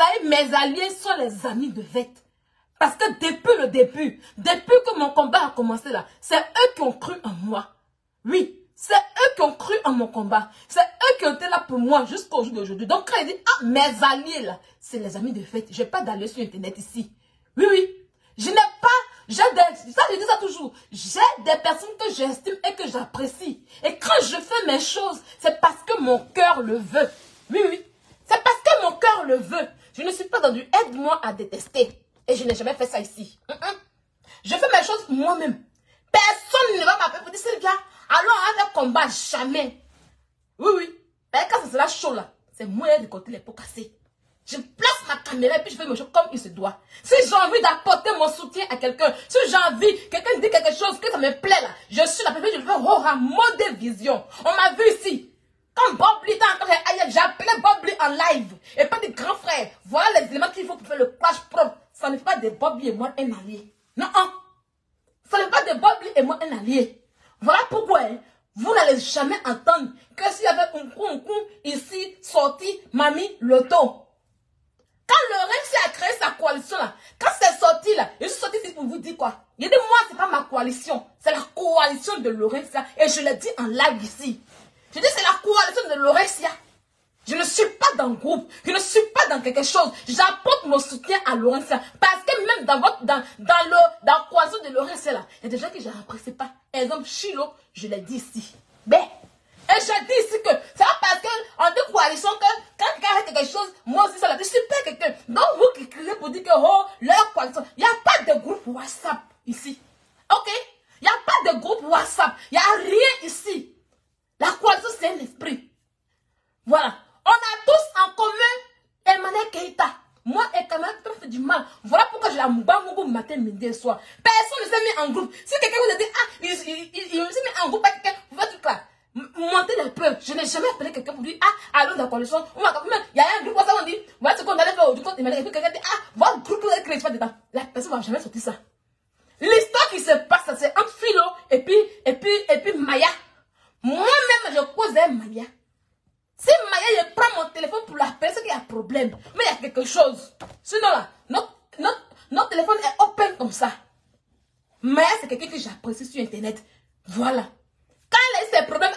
savez, mes alliés sont les amis de Vette. Parce que depuis le début, depuis que mon combat a commencé là, c'est eux qui ont cru en moi. Oui, c'est eux qui ont cru en mon combat. C'est eux qui ont été là pour moi jusqu'au jour d'aujourd'hui. Donc quand ils disent, ah, mes alliés là, c'est les amis de Vette. Je n'ai pas d'alliés sur Internet ici. Oui, oui. Je n'ai pas, je dis ça toujours, j'ai des personnes que j'estime et que j'apprécie. Et quand je fais mes choses, c'est parce que mon cœur le veut. Oui, oui. C'est parce que mon cœur le veut. Je ne suis pas dans du aide-moi à détester. Et je n'ai jamais fait ça ici. Je fais mes choses moi-même. Personne ne va m'appeler pour dire, Sylvia, allons à un combat, jamais. Oui, oui. Et quand ça sera chaud là, c'est moi de côté les pots cassés. Je place ma caméra et puis je fais mes choses comme il se doit. Si j'ai envie d'apporter mon soutien à quelqu'un, si j'ai envie, quelqu'un dit quelque chose que ça me plaît là, je suis la personne, je le fais à mode vision. On m'a vu ici. Quand Bob Lee était encore ailleurs, j'ai appelé Bob Lee en live. Et pas des grands frères. Voilà les éléments qu'il faut pour faire le clash propre. Ça n'est pas de Bob Lee et moi un allié. Non, non. Ça n'est pas de Bob Lee et moi un allié. Voilà pourquoi vous n'allez jamais entendre que s'il y avait un coup ici, sorti, Mamie, Loto. Quand Laurent a créé sa coalition là, quand c'est sorti là, je suis sorti ici pour vous dire quoi? Il dit moi c'est pas ma coalition, c'est la coalition de Laurentia. Et je l'ai dit en live ici. Je dis c'est la coalition de Laurentia. Je ne suis pas dans le groupe, je ne suis pas dans quelque chose. J'apporte mon soutien à Laurentia. Parce que même dans la coalition de Laurentia là, il y a des gens que je n'apprécie pas. Exemple, Chilo, je l'ai dit ici. Mais et je dis ici que c'est pas parce qu'on dit coalition que quand quelqu'un fait quelque chose, moi aussi ça l'a dit, super quelqu'un. Donc vous qui criez pour dire que oh, leur coalition, il n'y a pas de groupe WhatsApp ici. Ok? Il n'y a pas de groupe WhatsApp. Il n'y a rien ici. La coalition c'est un esprit. Voilà. On a tous en commun Emmanuel Keïta. Moi et Kamala fait du mal. Voilà pourquoi je la mouba matin, midi et soir. Personne ne s'est mis en groupe. Si quelqu'un vous a dit, ah, il s'est mis en groupe avec quelqu'un, vous faites là. Montez les preuves. Je n'ai jamais appelé quelqu'un pour dire, ah, allons dans la coalition. Il y a un groupe, ça on dit, voilà ce qu'on allait faire au groupe. Et puis quelqu'un dit, ah, voilà le groupe que vous avez créé, pas dedans. La personne ne va jamais sortir ça. L'histoire qui se passe, c'est entre Philo et puis Maya. Moi-même, je causais Maya. Si Maya, je prends mon téléphone pour l'appeler, c'est qu'il y a un problème. Mais il y a quelque chose. Sinon là, notre téléphone est open comme ça. Maya, c'est quelqu'un que j'apprécie sur Internet. Voilà. Quand elle a eu ses problèmes,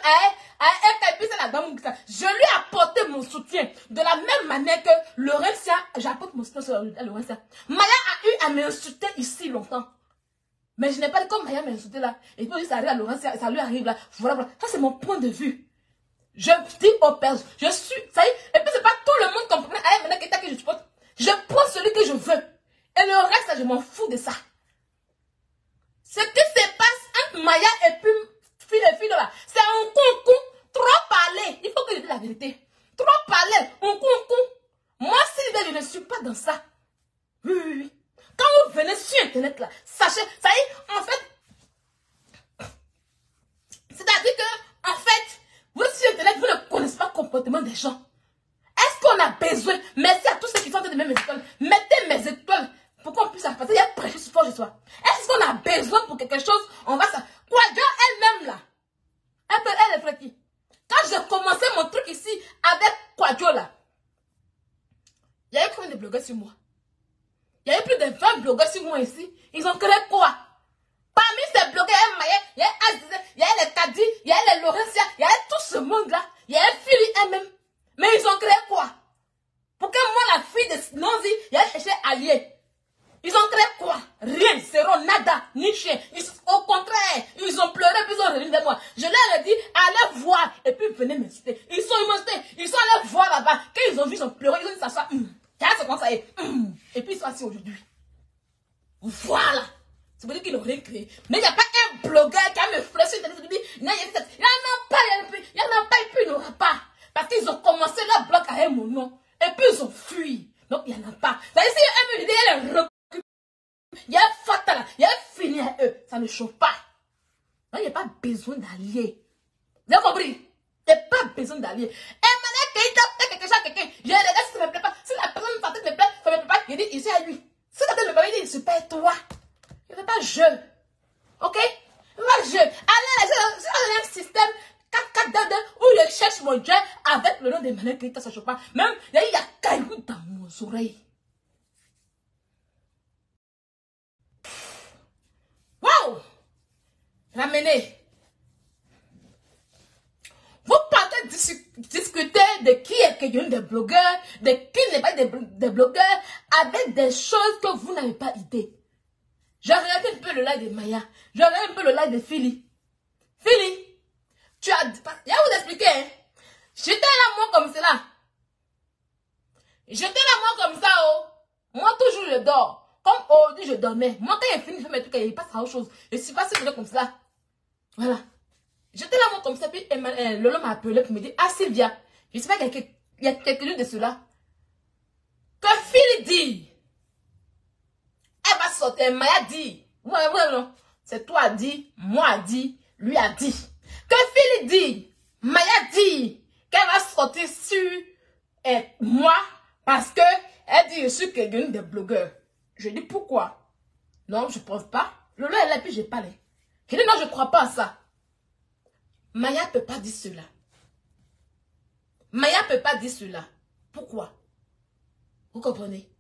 je lui ai apporté mon soutien. De la même manière que Laurentia, j'apporte mon soutien à Laurentia. Maya a eu à m'insulter ici longtemps. Mais je n'ai pas dit comme Maya m'a insulté là. Et puis ça arrive à Laurentia, ça lui arrive là. Voilà. Ça c'est mon point de vue. Je dis aux personnes, je suis, ça y est, et puis c'est pas tout le monde comprend, maintenant que je supporte. Je prends celui que je veux. Et le reste, je m'en fous de ça. Ce qui se passe entre Maya et puis fille là, c'est un concon, trop parler. Il faut que je dise la vérité. Trop parler, un concon. Moi, Sylvia, je ne suis pas dans ça. Oui. Quand vous venez sur Internet là, sachez, ça y est, en fait, c'est-à-dire que, en fait, vous sur Internet, vous ne connaissez pas le comportement des gens. Est-ce qu'on a besoin, merci à tous ceux qui sont de mes étoiles, mettez mes étoiles pour qu'on puisse passer, il y a prêché sur force de soi. Est-ce qu'on a besoin pour quelque chose, on va ça. Quadjo elle-même là, elle est fréquée. Quand j'ai commencé mon truc ici avec Quadjo là, il y a eu combien de blogueurs sur moi? Il y a eu plus de 20 blogueurs sur moi ici. Ils ont créé quoi? Parmi ces blogueurs, il y a Azizé, il y a les Kadi, il y a les Laurentia, il y a tout ce monde-là. Il y a Philly elle-même. Mais ils ont créé quoi? Pour que moi, la fille de Nonzi, il y a cherché allié. Ils ont créé quoi? Rien, zéro, nada, ni chien. Au contraire, ils ont pleuré, puis ils ont revenu de moi. Je leur ai dit, allez voir, et puis venez m'insulter. Ils sont allés voir là-bas. Quand ils ont vu, ils ont pleuré, ils ont dit, ça soit, c'est comme ça, et puis ils sont assis aujourd'hui. Voilà. C'est pour dire qu'ils n'ont rien créé. Mais il n'y a pas un blogueur qui a me flèche sur Internet. Il n'y en a pas, et puis il n'y en aura pas. Parce qu'ils ont commencé leur blog avec mon nom. Et puis ils ont fui. Donc il n'y en a pas. Ça veut dire si il y a un recul, il y a un fatal, il y a un fini à eux. Ça ne chauffe pas. Donc il n'y a pas besoin d'allier. Vous avez compris? Il n'y a pas besoin d'allier. Et maintenant qu'il fait quelque chose à quelqu'un, je regarde si ça ne me plaît pas. Si la personne me plaît, ça ne me plaît pas, il dit ici à lui. Si la personne me plaît, il dit super toi. Il ne fait pas jeu. Ok? Il ne fait pas jeu. Allez, c'est un système 4-4-2-2 où je cherche mon Dieu avec le nom d'Emmanuel Keïta, ça ne chauffe pas. Même, il y a caillou dans mon oreilles. Waouh! Ramenez. Vous partez discuter de qui est quelqu'un des blogueurs, de qui n'est pas des blogueurs, avec des choses que vous n'avez pas idée. J'ai regardé un peu le live de Maya. J'ai regardé un peu le live de Philly. Philly, tu as... Il va vous expliquer, hein. J'étais là, moi, comme cela. J'étais là, moi, comme ça, oh. Moi, toujours, je dors. Comme aujourd'hui, je dormais. Moi, quand il est fini, je fais mes trucs, il passe à autre chose. Je suis passée comme ça. Voilà. J'étais là, moi, comme ça, puis Lolo m'a appelé pour me dire, ah, Sylvia, je sais pas qu'il y a quelques-uns de cela. Que Philly dit. Elle va sortir, Maya dit. Ouais, non. C'est toi a dit, moi a dit, lui a dit. Que Philly dit, Maya dit, qu'elle va sortir sur moi parce que elle dit je suis quelqu'un de blogueur. Je dis pourquoi? Non, je pense pas. Lolo est là, puis j'ai parlé. Je dis non, je crois pas à ça. Maya peut pas dire cela. Maya peut pas dire cela. Pourquoi? Vous comprenez?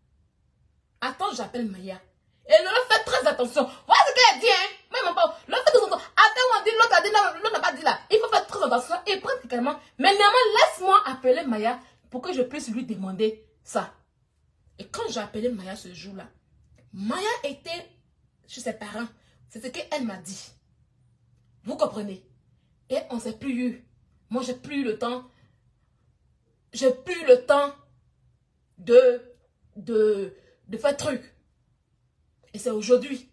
Attends, j'appelle Maya. Et Lolo fait très attention. Voilà ce qu'elle a dit, hein. Même pas. Lolo fait très attention. Attends, on dit, l'autre a dit, non, l'autre n'a pas dit là. Il faut faire très attention. Et pratiquement, mais néanmoins, laisse-moi appeler Maya pour que je puisse lui demander ça. Et quand j'ai appelé Maya ce jour-là, Maya était chez ses parents. C'est ce qu'elle m'a dit. Vous comprenez? Et on ne s'est plus eu. Moi, j'ai plus eu le temps. J'ai plus eu le temps de faire truc. Et c'est aujourd'hui.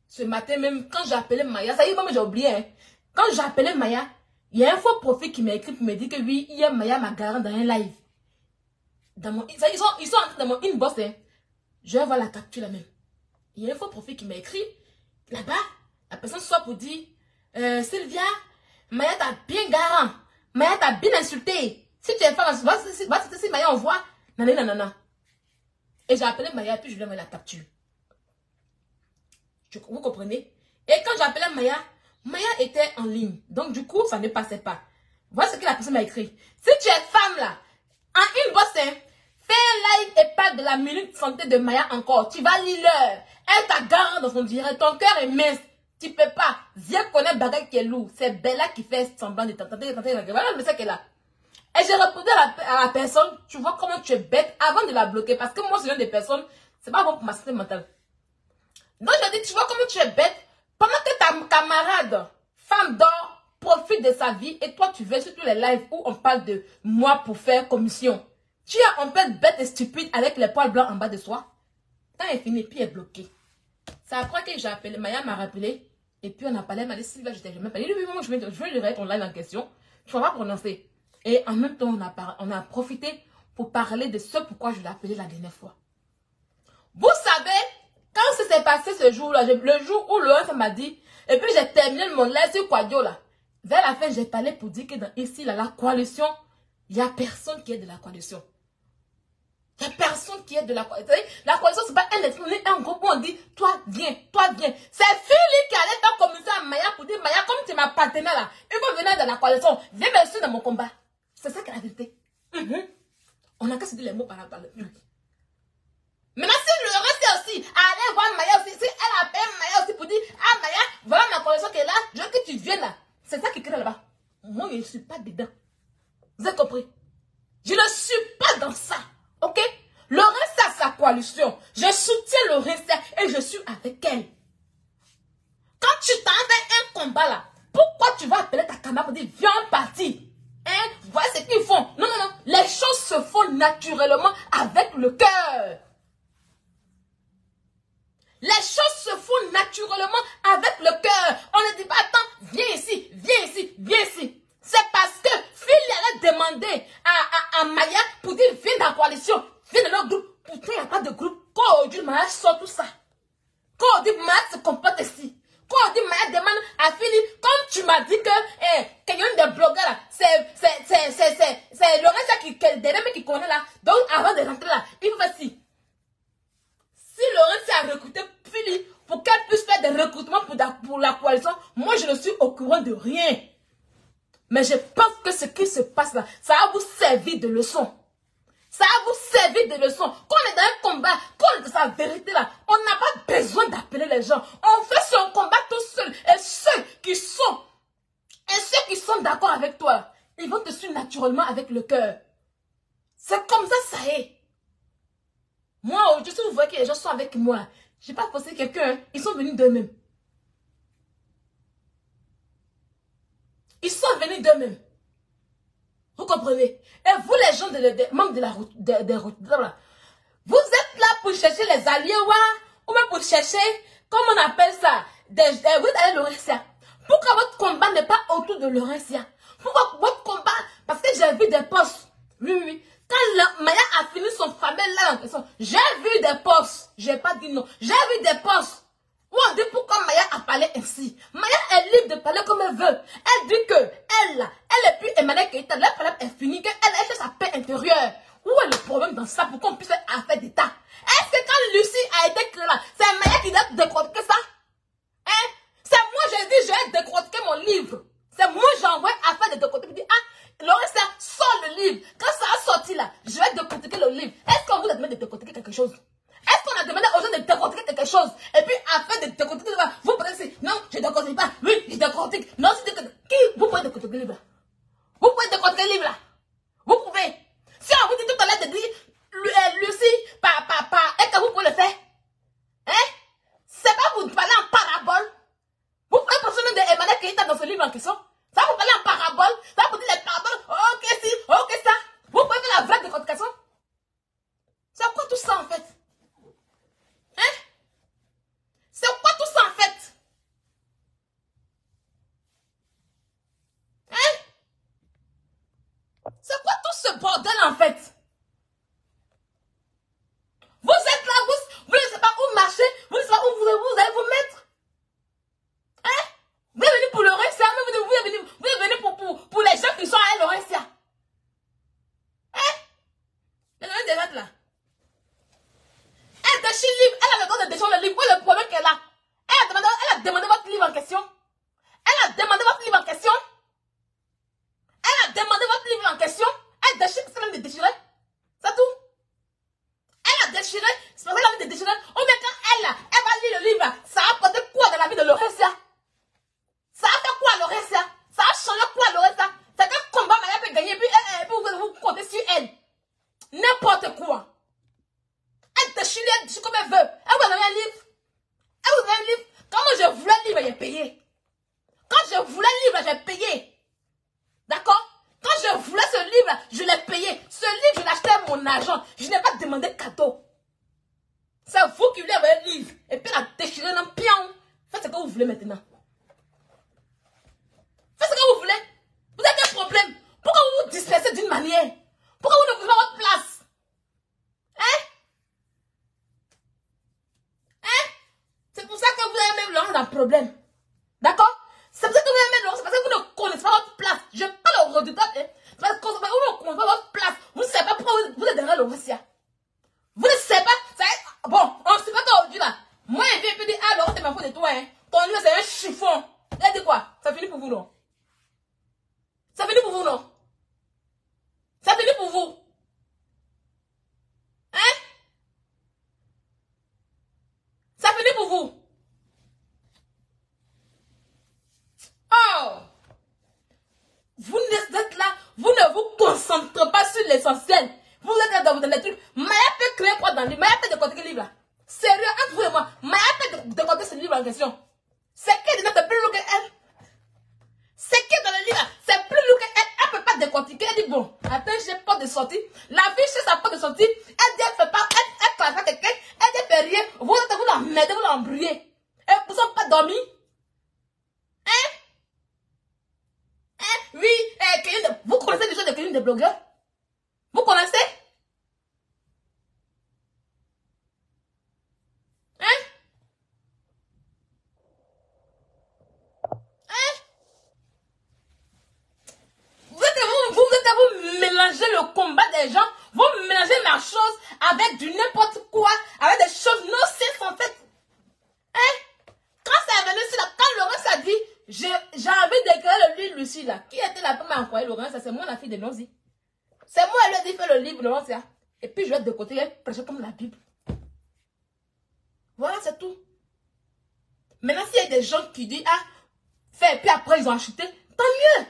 Ce matin même, quand j'ai appelé Maya, ça y est, moi j'ai oublié. Hein. Quand j'ai appelé Maya, il y a un faux profil qui m'a écrit pour me dire que oui, hier Maya m'a garant dans un live. Ils sont entrés dans mon inbox. Hein. Je vais voir la capture là même. Il y a un faux profil qui m'a écrit. Là-bas, la personne soit pour dire Sylvia, Maya t'a bien garant. Maya t'a bien insulté. Si tu es femme, si Maya envoie. Nanana. Et j'ai appelé Maya, puis je lui ai envoyé la capture. Vous comprenez? Et quand j'appelais Maya, Maya était en ligne. Donc du coup, ça ne passait pas. Voilà ce que la personne m'a écrit. Si tu es femme là, en inbox, fais un live et parle de la minute santé de Maya encore. Tu vas lire l'heure. Elle t'a garant dans son direct. Ton cœur est mince. Tu peux pas. Viens connaître Bagay qui est lourd. C'est Bella qui fait semblant de tenter. Voilà le message qu'elle a. Et j'ai répondu à la personne, tu vois comment tu es bête avant de la bloquer. Parce que moi, ce genre de personnes, c'est pas bon pour ma santé mentale. Donc, je dis, tu vois comment tu es bête. Pendant que ta camarade, femme d'or, profite de sa vie, et toi, tu veux sur tous les lives où on parle de moi pour faire commission. Tu es un peu bête et stupide avec les poils blancs en bas de soi. Quand elle est finie, puis elle est bloquée. C'est après que j'ai appelé, Maya m'a rappelé, et puis on a parlé, elle m'a dit, Sylvia, je t'ai jamais parlé. Oui, je veux lire ton live en question. Tu vas pas prononcer. Et en même temps, on a profité pour parler de ce pourquoi je l'ai appelé la dernière fois. Vous savez, quand ça s'est passé ce jour-là, le jour où Laurent m'a dit, et puis j'ai terminé mon live sur Quadio là, vers la fin, j'ai parlé pour dire que ici, là, la coalition, il n'y a personne qui est de la coalition. Il n'y a personne qui est de la coalition. La coalition, ce n'est pas un groupe où on dit, toi viens, toi viens. C'est Philly qui allait faire communiquer à Maya pour dire, Maya, comme tu es ma partenaire là, il faut venir dans la coalition, viens me suivre dans mon combat. C'est ça qui est la vérité. On n'a qu'à se dire les mots par le public. Maintenant, si le reste aussi, allez voir Maya aussi, si elle appelle Maya aussi pour dire, ah Maya, voilà ma coalition qui est là, je veux que tu viennes là. C'est ça qui est là-bas. Moi, je ne suis pas dedans. Vous avez compris? Je ne suis pas dans ça. Ok? Le reste a sa coalition. Je soutiens le reste et je suis avec elle. Quand tu t'en fais un combat là, pourquoi tu vas appeler ta camarade pour dire, viens parti? Hein? Voilà ce qu'ils font. Non. Les choses se font naturellement avec le cœur. Les choses se font naturellement avec le cœur. On ne dit pas, attends, viens ici, viens ici, viens ici. C'est parce que Phil allait demander à Maya pour dire, viens dans la coalition, viens dans leur groupe. Pourtant, il n'y a pas de groupe. Quand on dit, Maya sort tout ça. Quand on dit, Maya se comporte ici. Quand on dit, Maya demande à Philippe, comme tu m'as dit que quelqu'un des blogueurs là, c'est Laurent qui est derrière mais qui connaît là. Donc, avant de rentrer là, il faut faire ci. Si Laurent a recruté Philippe pour qu'elle puisse faire des recrutements pour la coalition, moi je ne suis au courant de rien. Mais je pense que ce qui se passe là, ça va vous servir de leçon. Ça va vous servir de leçon. Quand on est dans un combat, quand on est dans sa vérité là, on n'a pas besoin d'appeler les gens. On fait son combat tout seul. Et ceux qui sont d'accord avec toi, ils vont te suivre naturellement avec le cœur. C'est comme ça est. Moi, aujourd'hui, si vous voyez que les gens sont avec moi, je n'ai pas forcé quelqu'un, ils sont venus d'eux-mêmes. Ils sont venus d'eux-mêmes. Vous comprenez? Et vous, les gens, membres de la route, vous êtes là pour chercher les alliés, ou même pour chercher, comment on appelle ça, vous êtes allé Laurentia. Pourquoi votre combat n'est pas autour de Laurentia? Pourquoi votre combat? Parce que j'ai vu des postes. Oui. Quand Maya a fini son fameux là, j'ai vu des postes. J'ai pas dit non. J'ai vu des postes. Où on dit pourquoi Maya a parlé ainsi. Maya est libre de parler comme elle veut. Elle dit que elle est plus Emmanuel Keïta. Le problème est fini. Qu'elle fait sa paix intérieure. Où est le problème dans ça pour qu'on puisse faire affaire d'État? Est-ce que quand Lucie a été créée là, c'est Maya qui doit décortiquer ça? Hein? C'est moi, j'ai dit, je vais décortiquer mon livre. C'est moi, j'ai envoyé affaire de décortiquer. Je dis, Laurentia, sors le livre. Quand ça a sorti là, je vais décortiquer le livre. Est-ce qu'on vous a demandé de décortiquer quelque chose? Est-ce qu'on a demandé aux gens de décortiquer quelque chose? Et puis, afin de décortiquer le livre, vous pouvez dire, non, je ne décortique pas. Oui, je décortique. Non, c'est qui? Vous pouvez décortiquer le livre là? Vous pouvez décortiquer le livre là? Vous pouvez. Si on vous dit tout à l'heure de dire, Lucie, est-ce que vous pouvez le faire? Hein? C'est pas vous parler en parabole. Vous pouvez penser même de Emmanuel Keïta dans ce livre en question. Ça vous parler en parabole. Ça vous dit les paraboles. Ok, si, ok, ça. Vous pouvez faire la vraie décortication. C'est quoi tout ça en fait? Hein? C'est quoi tout ça en fait? Hein? C'est quoi tout ce bordel en fait? Vous êtes là, vous ne savez pas où marcher, vous ne savez pas où vous allez vous mettre. Hein? Vous êtes venu pour Laurentia, mais vous êtes venu pour les gens qui sont à Laurentia. Hein? Les gens des là. Elle déchire le livre, elle a le droit de déchirer le livre. Où est le problème qu'elle a? Elle a demandé votre livre en question. Elle a demandé votre livre en question. Elle a demandé votre livre en question. Elle déchire, c'est même de déchirer. C'est tout. Elle a déchiré, c'est parce qu'elle a envie de déchirer. Oh, mais quand elle va lire le livre, ça a apporté quoi dans la vie de Laurentia? Ça a fait quoi Laurentia? Ça a changé quoi Laurentia? C'est quel combat Maya peut gagner, puis vous comptez sur elle. N'importe quoi. Elle déchire comme elle veut. Elle vous donne un livre. Elle vous donne un livre. Quand moi je voulais le livre, j'ai payé. Quand je voulais le livre, j'ai payé. D'accord? Quand je voulais ce livre, je l'ai payé. Ce livre, je l'ai acheté à mon argent. Je n'ai pas demandé de cadeau. C'est vous qui voulez avoir un livre. Et puis la déchirer dans le pion. Faites ce que vous voulez maintenant. Faites ce que vous voulez. Vous avez quel problème? Pourquoi vous vous dispersez d'une manière? Pourquoi vous ne prenez pas votre place? Hein? Hein? C'est pour ça que vous avez même Laurent dans le problème. D'accord? C'est pour ça que vous avez même Laurent. C'est parce que vous ne connaissez pas votre place. Je parle au redoutable. Parce que vous ne connaissez pas votre place. Vous ne savez pas pourquoi vous êtes derrière Laurentia. Vous ne savez pas. Bon, on ne sait pas aujourd'hui là. Moi, je viens et dire, ah, Laurent, c'est ma faute de toi. Hein. Ton livre, c'est un chiffon. Elle dit quoi? Ça finit pour vous, non? Ça finit pour vous, non? Ça finit pour vous. Hein? Ça finit pour vous. Oh! Vous êtes là, vous ne vous concentrez pas sur l'essentiel. Vous êtes là dans les trucs. Maya peut créer quoi dans le livre? Maya peut décortiquer le livre là. Sérieux, entre vous et moi, Maya peut décortiquer ce livre en question. C'est qui dedans, c'est plus lourd qu'elle. C'est qui dans le livre, c'est plus lourd qu'elle. Elle ne peut pas décortiquer. Elle dit bon, attends, j'ai pas de sortie. La fille chez sa porte de sortie, elle dit elle fait pas, elle classe pas quelqu'un, elle dit fait rien. Vous l'emmerdez, vous l'embrouillez. Et vous n'avez pas dormi. Hein? Hein? Oui, vous connaissez déjà des clients de blogueurs? Vous connaissez? Hein? Hein? Vous mélangez le combat des gens, vous mélangez la chose avec du n'importe quoi, avec des choses nocives en fait. Hein? Quand c'est venu ici, là, quand Laurence a dit, j'ai envie d'écrire le livre Lucie là, qui était la première à envoyer Laurence? C'est moi la fille de Nozi. C'est moi, elle lui a dit, fais le livre Laurence. Et puis je vais de côté, prêcher comme la Bible. Voilà, c'est tout. Maintenant, s'il y a des gens qui disent, ah, fait, et puis après ils ont acheté, tant mieux.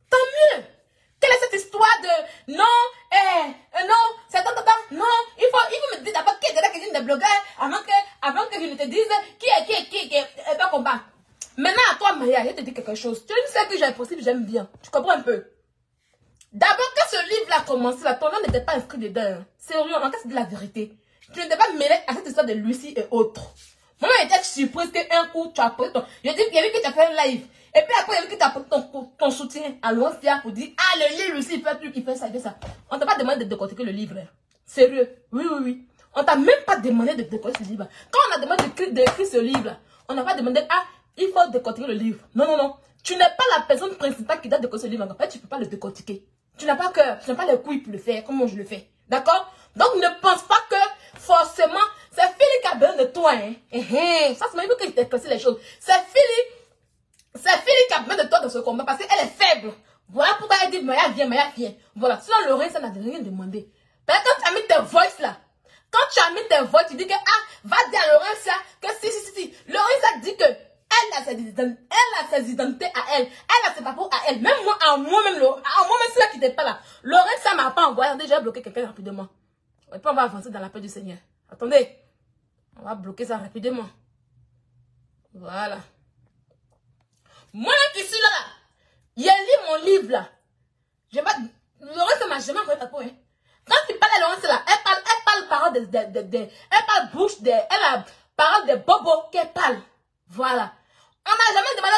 Tant mieux. Quelle est cette histoire de non, non, c'est tant, non, il faut me dire d'abord qui est derrière quelqu'un des blogueurs avant que je ne te dise qui est pas combat. Maintenant, à toi, Maya, je te dis quelque chose. Tu sais que j'ai possible, j'aime bien. Tu comprends un peu? D'abord, quand ce livre-là a commencé, ton nom n'était pas inscrit dedans. Sérieux, en cas, c'est de la vérité. Tu n'étais pas mêlé à cette histoire de Lucie et autres. Moi, j'étais surprise qu'un coup, tu as posé ton... Je dis, il y avait que tu as fait un live. Et puis après, il y avait que tu as posé ton soutien à l'Oncia pour dire, ah, le livre aussi, il fait plus, il fait ça, il fait ça. On t'a pas demandé de décortiquer le livre. Hein. Sérieux. Oui, oui, oui. On t'a même pas demandé de décortiquer ce livre. Quand on a demandé d'écrire ce livre, on n'a pas demandé, ah, il faut décortiquer le livre. Non, non, non. Tu n'es pas la personne principale qui doit décortiquer ce livre. En fait, tu ne peux pas le décortiquer. Tu n'as pas cœur, tu n'as pas les couilles pour le faire, comme moi je le fais. D'accord? Donc ne pense pas que forcément, c'est Philly qui a besoin de toi. Hein? Ça, c'est même que je t'ai cassé les choses. C'est Philly qui a besoin de toi dans ce combat parce qu'elle est faible. Voilà pourquoi elle dit Maya viens. Voilà. Sinon, Lorraine, ça n'a rien demandé. Parce que quand tu as mis tes voices là, quand tu as mis tes voix, tu dis que, ah, va dire à Laurence que si. Laurence dit que elle a ses identités à elle. Elle a ses papiers à elle. Même moi, à moi-même, c'est là qui n'était pas là. Laurence, ça m'a pas envoyé. Déjà bloqué quelqu'un rapidement. Et puis on va avancer dans la paix du Seigneur. Attendez. On va bloquer ça rapidement. Voilà. Moi qui suis là, il a lu mon livre là. Laurence m'a jamais envoyé ta peau. Hein. Quand tu parles à Laurence là, elle parle parole elle parle bouche elle a parole de bobo qu'elle parle. Voilà. On n'a jamais demandé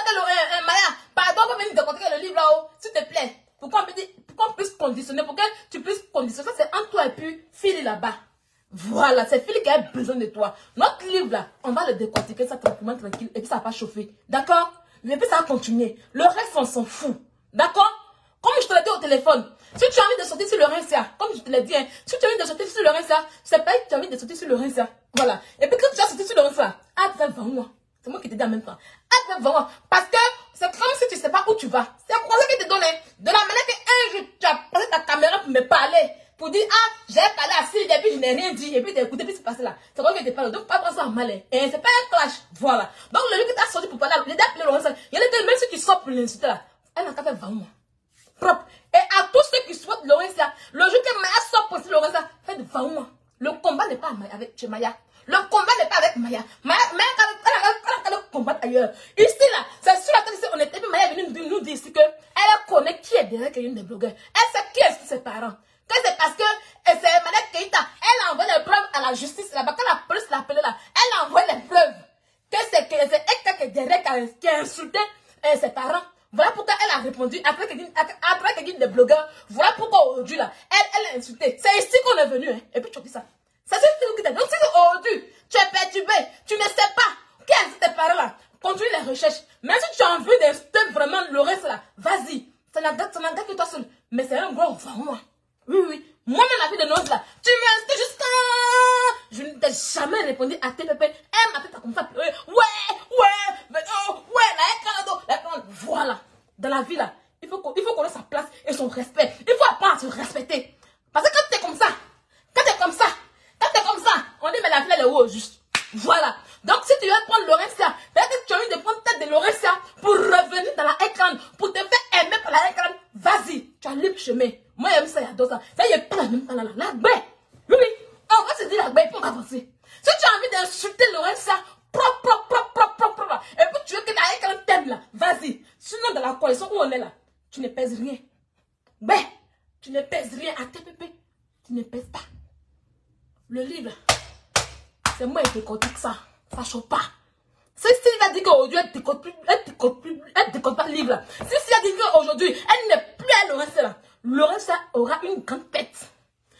à Maya, pardon, pour venir décortiquer le livre là-haut, s'il te plaît. Pour qu'on puisse conditionner, pour que tu puisses conditionner. Ça, c'est entre toi et puis Philly là-bas. Voilà, c'est Philly qui a besoin de toi. Notre livre là, on va le décortiquer, ça tranquillement, tranquille, et puis ça va pas chauffer. D'accord? Et puis ça va continuer. Le reste, on s'en fout. D'accord? Comme je te l'ai dit au téléphone, si tu as envie de sortir sur le Rinsia, comme je te l'ai dit, hein, si tu as envie de sortir sur le Rinsia, c'est pas que tu as envie de sortir sur le Rinsia. Voilà. Et puis quand tu as sorti sur le Rinsia, ah, tu vas voir moi. C'est moi qui te dis en même temps. Ah, vraiment. Parce que c'est comme si tu ne sais pas où tu vas. C'est un conseil qui te donne. De la manière qu'un jour, tu as passé ta caméra pour me parler. Pour dire, ah, j'ai parlé à Sylvie, et puis je n'ai rien dit. Et puis tu as écouté, puis c'est passé là. C'est comme que tu te parles. Donc, pas prendre ça en malin. Et c'est pas un clash. Voilà. Donc, le lieu qui t'a sorti pour parler, il a appelé Laurence. Il a dit, même si tu sors pour l'insulter là, elle n'a qu'à faire vraiment. Propre. Et à tous ceux qui souhaitent Laurence là, le jour que Maya sort pour Laurence là, faites vraiment. Le combat n'est pas avec chez Maya. Le combat n'est pas avec Maya. Maya, elle a combattre ailleurs. Ici, là, c'est sur la télé, on était, puis Maya est venue nous dire ici que elle connaît qui est derrière quelqu'un des blogueurs. Elle sait qui est ses parents. Que c'est parce que c'est Madame Keita, elle a envoyé les preuves à la justice là-bas. Quand la police l'a appelée là, elle a envoyé les preuves. Que c'est elle qui est derrière, qui a insulté ses parents. Voilà pourquoi elle a répondu après quelqu'un des blogueurs. Voilà pourquoi aujourd'hui là, elle a insulté. C'est ici qu'on est venu. Hein. Et puis tu dis ça. C'est ce qui t'a dit. Donc si aujourd'hui, tu es perturbé, tu ne sais pas qui est tes parents là, continue les recherches. Même si tu as envie d'insulter vraiment le reste là, vas-y. Ça n'a que toi seul. Mais c'est un gros vraiment. Oui, oui. Moi-même la vie de Noz là, tu m'as insulté jusqu'à... Je ne t'ai jamais répondu à TPP. Elle m'a fait comme ça. Ouais, voilà. Dans la vie là, il faut qu'on ait sa place et son respect. Il faut apprendre à se respecter. Parce que quand tu es comme ça, on dit mais la vie elle est où juste. Voilà. Donc si tu veux prendre Laurentia, peut-être que tu as envie de prendre tête de Laurentia pour revenir dans la écran, pour te faire aimer par la écran, vas-y, tu as libre chemin. Moi j'aime ça, j'adore ça. Ça y est pas la même temps là. La baie. Oui, on va se dire la baie pour avancer. Si tu as envie d'insulter Laurentia, propre, et puis tu veux que la écran t'aime là, vas-y. Sinon dans la coalition où on est là, tu ne pèses rien. Ben, tu ne pèses rien à TPP. Tu ne pèses pas. Le livre, c'est moi qui décortique ça. Ça chauffe pas. Si il a dit qu'aujourd'hui, elle décote pas le livre là. Si elle a dit qu'aujourd'hui, elle n'est plus à Laurence là. Laurence aura une grande tête.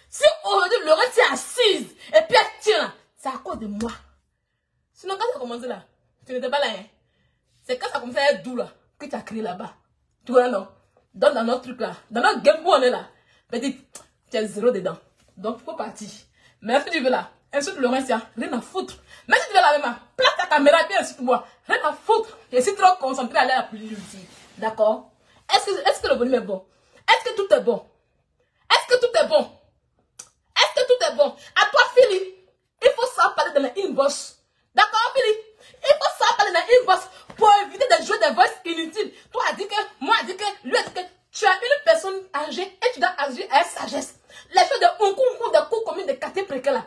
Si aujourd'hui, Laurence est assise et puis elle tient là, c'est à cause de moi. Sinon, quand ça a commencé là, tu n'étais pas là. Hein? C'est quand ça a commencé à être doux là, que tu as créé là-bas. Tu vois, non? Donc, dans notre truc là, dans notre game où on est là, petite, tu as zéro dedans. Donc, il faut partir. Mais si tu veux là, insulte Laurence, rien à foutre. Mais si tu veux là, même, place ta caméra et puis insulte-moi. Rien à foutre. Je suis trop concentré à aller à la police ici. D'accord? Est-ce que le volume est bon? Est-ce que tout est bon? Est-ce que tout est bon? c'est bon. À toi, Philippe, il faut savoir parler dans les inbox. D'accord, Philippe? Il faut savoir parler dans les inbox pour éviter de jouer des voix inutiles. Toi, a dit que, moi, a dit que, lui a dit que tu as une personne âgée et tu dois agir avec sagesse. Les choses de concours, de coups communs, de quartier précaire là.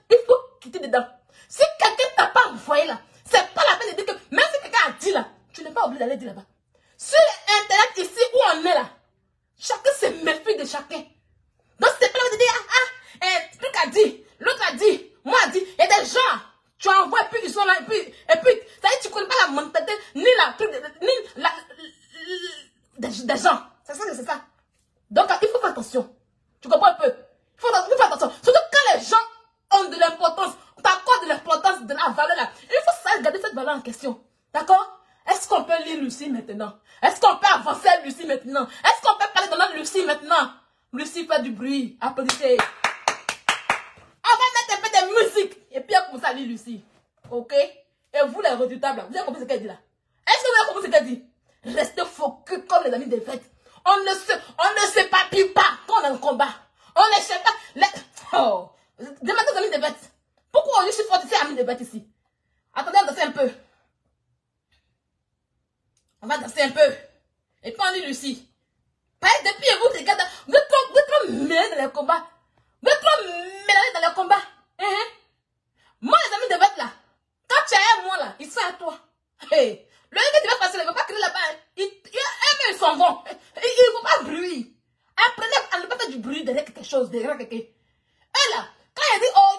Il faut quitter dedans. Si quelqu'un t'a pas envoyé là, c'est pas la peine de dire que, même si quelqu'un a dit là, tu n'es pas obligé d'aller dire là-bas. Sur Internet, ici où on est là, chacun se méfie de chacun. Donc c'est pas de dire, truc a dit, l'autre a dit, moi a dit, il y a des gens, tu envoies et puis ils sont là, et puis ça veut dire tu connais pas la mentalité, ni la truc, ni la, des gens. C'est ça que c'est ça. Donc il faut faire attention. Tu comprends un peu? Il faut faire attention. Surtout quand les gens ont de l'importance, t'accordes de l'importance, de la valeur là. Il faut savoir garder cette valeur en question. D'accord? Est-ce qu'on peut lire Lucie maintenant? Est-ce qu'on peut avancer Lucie maintenant? Est-ce qu'on peut parler de notre Lucie maintenant? Lucie fait du bruit. Applaudissez. On va mettre un peu de musique. Et puis on commence à lire Lucie. Ok? Et vous les redoutables là, vous avez compris ce qu'elle dit là? Est-ce que vous avez compris ce qu'elle dit? Restez focus comme les amis des fêtes. On ne se papille pas quand on est en combat. On ne sait pas. Oh. Demandez aux amis des bêtes. Pourquoi je suis fortifié amis des bêtes ici? Attendez, on va danser un peu. On va danser un peu. Et puis on dit Lucie. Depuis vous regardez, vous êtes trop mêlés dans les combats. Vous êtes trop mêlés dans les combats. Moi, les amis de bêtes là, quand tu as un moi là, ils sont à toi. Hey. Le gars qui va passer, il ne va pas crier là-bas. Ils s'en vont. Il ne faut pas bruit. Apprenez à ne pas faire du bruit derrière quelque chose, derrière quelqu'un. Et là, quand il dit, oh,